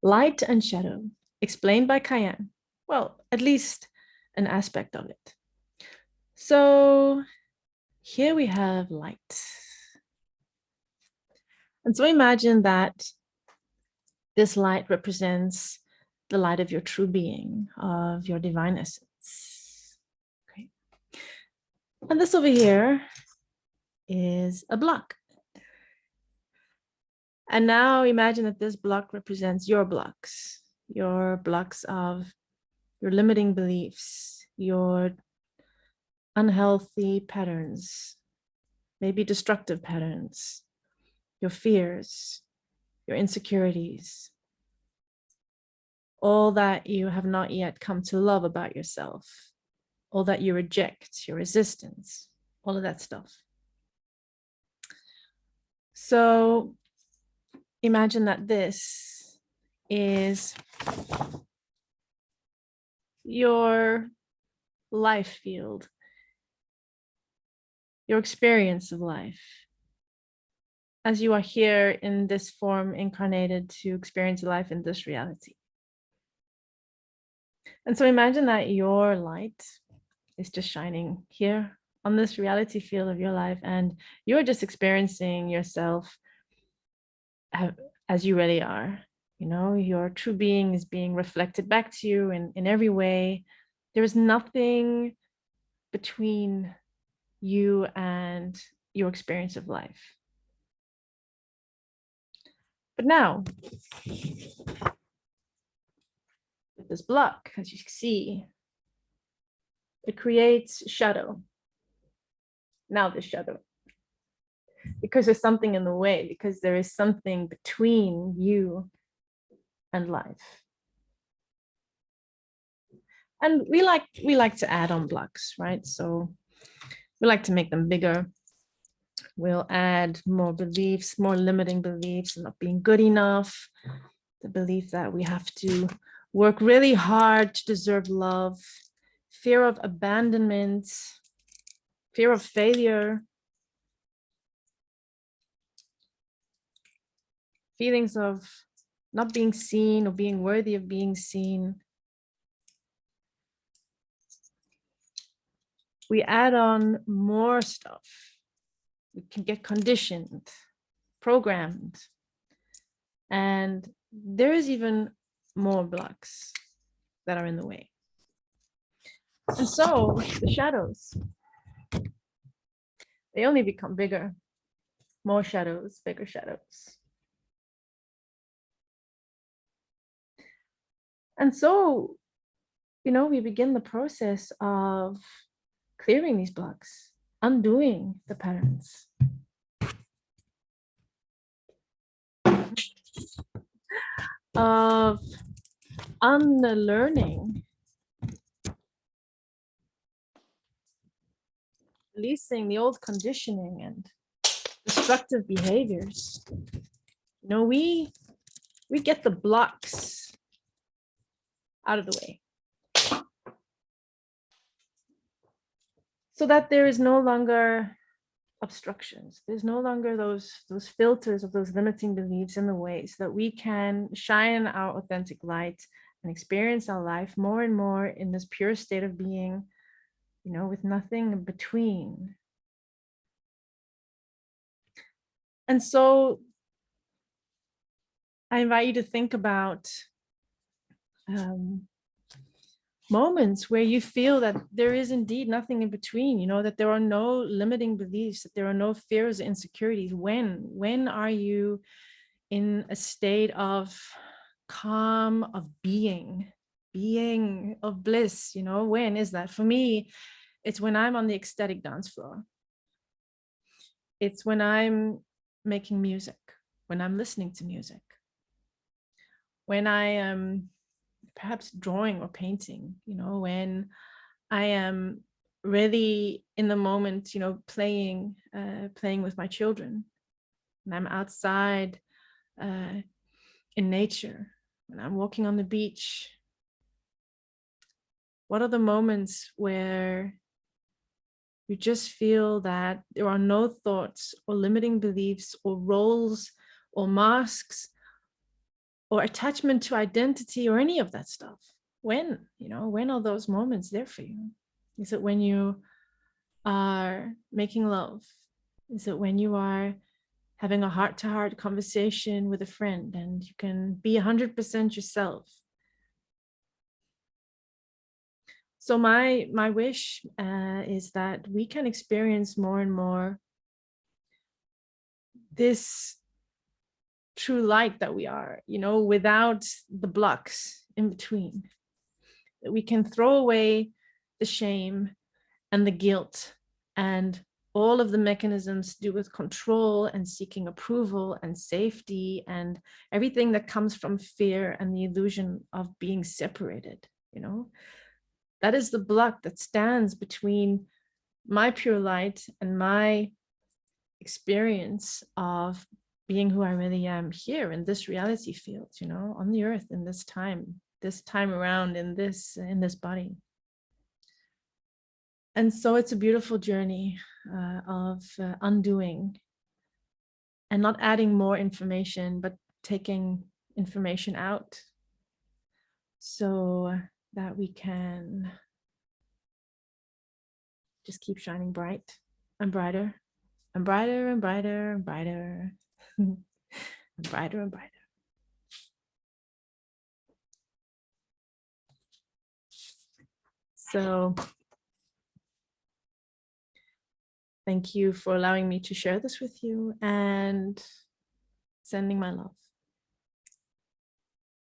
Light and shadow, explained by Kaiyann. Well, at least an aspect of it. So here we have light. And so imagine that this light represents the light of your true being, of your divine essence. Okay. And this over here is a block. And now imagine that this block represents your blocks of your limiting beliefs, your unhealthy patterns, maybe destructive patterns, your fears, your insecurities, all that you have not yet come to love about yourself, all that you reject, your resistance, all of that stuff. So imagine that this is your life field, your experience of life, as you are here in this form incarnated to experience life in this reality. And so imagine that your light is just shining here on this reality field of your life, and you're just experiencing yourself as you really are. You know, your true being is being reflected back to you in every way. There is nothing between you and your experience of life. But now, with this block, as you see, it creates shadow. Now the shadow. Because there's something in the way, because there is something between you and life. And we like to add on blocks, right? So we like to make them bigger. We'll add more beliefs, more limiting beliefs, not being good enough, the belief that we have to work really hard to deserve love, fear of abandonment, fear of failure, feelings of not being seen or being worthy of being seen. We add on more stuff. We can get conditioned, programmed, and there is even more blocks that are in the way. And so the shadows, they only become bigger, more shadows, bigger shadows. And so, you know, we begin the process of clearing these blocks, undoing the patterns. Of unlearning, releasing the old conditioning and destructive behaviors. You know, we get the blocks out of the way so that there is no longer obstructions. There's no longer those filters of those limiting beliefs in the way, so that we can shine our authentic light and experience our life more and more in this pure state of being, you know, with nothing in between. And so I invite you to think about moments where you feel that there is indeed nothing in between, you know, that there are no limiting beliefs, that there are no fears or insecurities. When are you in a state of calm, of being of bliss? You know, when is that? For me, it's when I'm on the ecstatic dance floor. It's when I'm making music, when I'm listening to music, when I am perhaps drawing or painting, you know, when I am really in the moment, you know, playing with my children, and I'm outside in nature, when I'm walking on the beach. What are the moments where you just feel that there are no thoughts or limiting beliefs or roles or masks or attachment to identity or any of that stuff. When, when are those moments there for you? Is it when you are making love? Is it when you are having a heart-to-heart conversation with a friend and you can be 100% yourself? So my wish is that we can experience more and more this true light that we are, without the blocks in between. That we can throw away the shame and the guilt and all of the mechanisms to do with control and seeking approval and safety and everything that comes from fear and the illusion of being separated. That is the block that stands between my pure light and my experience of being who I really am here in this reality field, on the earth, in this time around, in this body. And so it's a beautiful journey of undoing and not adding more information, but taking information out so that we can just keep shining bright and brighter and brighter and brighter and brighter and brighter and brighter. So thank you for allowing me to share this with you and sending my love.